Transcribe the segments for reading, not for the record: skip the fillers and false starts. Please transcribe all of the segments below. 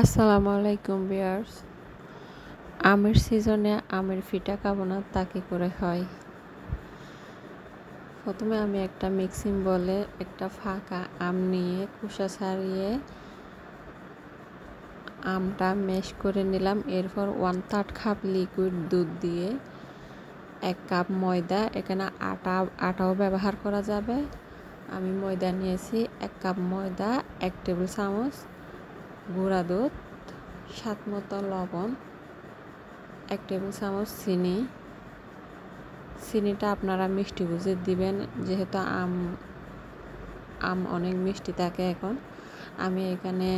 আসসালামু আলাইকুম ভিউয়ার্স। আমের সিজনে আমের ফিটা খাবো না তা কি করে হয়? প্রথমে আমি একটা মিক্সিং বলে একটা ফাঁকা আম নিয়ে খোসা ছাড়িয়ে আমটা ম্যাশ করে নিলাম। এরপর 1/3 কাপ লিকুইড দুধ দিয়ে 1 কাপ ময়দা, এখানে আটাও ব্যবহার করা যাবে। আমি ময়দা নিয়েছি 1 কাপ ময়দা, 1 টেবিল চামচ গুঁড়া দুধ, স্বাদ মতো লবণ, 1 টেবিল চামচ চিনিটা আপনারা মিষ্টি বুঝে দিবেন, যেহেতু আম অনেক মিষ্টি থাকে। এখন আমি এখানে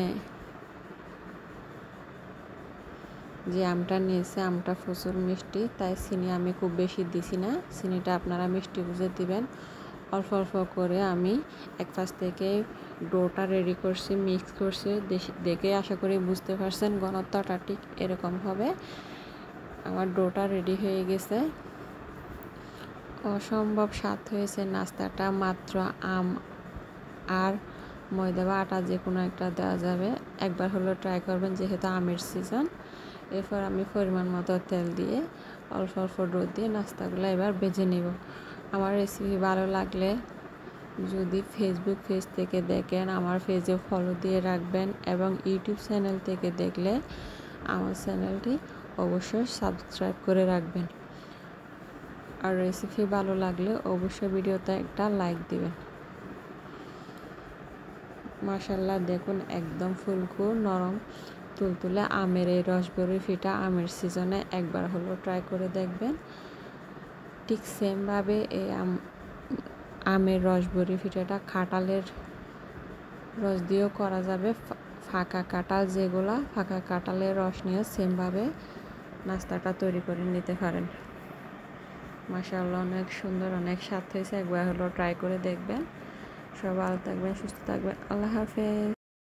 যে আমটা নিয়েছি আমটা প্রচুর মিষ্টি, তাই চিনি আমি খুব বেশি দিছি না। চিনিটা আপনারা মিষ্টি বুঝে দিবেন। অল্প অল্প করে আমি এক পাশ থেকে ডোটা রেডি করছি, মিক্স করছি। দেখে আশা করি বুঝতে পারছেন ঘনত্বটা ঠিক এরকম হবে। আমার ডোটা রেডি হয়ে গেছে। অসম্ভব স্বাদ হয়েছে নাস্তাটা। মাত্র আম আর ময়দা বা আটা যে কোনো একটা দেওয়া যাবে। একবার হলেও ট্রাই করবেন, যেহেতু আমের সিজন। এরপর আমি পরিমাণ মতো তেল দিয়ে অল্প অল্প ডো দিয়ে নাস্তাগুলো এবার ভেজে নেব। আমার রেসিপি ভালো লাগলে যদি ফেসবুক পেজ থেকে দেখেন, আমার পেজে ফলো দিয়ে রাখবেন, এবং ইউটিউব চ্যানেল থেকে দেখলে আমার চ্যানেলটি অবশ্যই সাবস্ক্রাইব করে রাখবেন। আর রেসিপি ভালো লাগলে অবশ্যই ভিডিওতে একটা লাইক দিবেন। মাশাআল্লাহ, দেখুন একদম ফুলকো নরম তুলতুলে আমের এই রসবরি ফিটা আমের সিজনে একবার হলেও ট্রাই করে দেখবেন। ঠিক সেমভাবে এই আমের রসবরি ফিটাটা কাঁঠালের রস দিয়েও করা যাবে। ফাঁকা কাঁঠালের রস নিয়ে সেমভাবে নাস্তাটা তৈরি করে নিতে পারেন। মাশাআল্লাহ, অনেক সুন্দর, অনেক স্বাদ হয়েছে। একবার হলেও ট্রাই করে দেখবেন। সবাই ভালো থাকবেন, সুস্থ থাকবেন। আল্লাহ হাফেজ।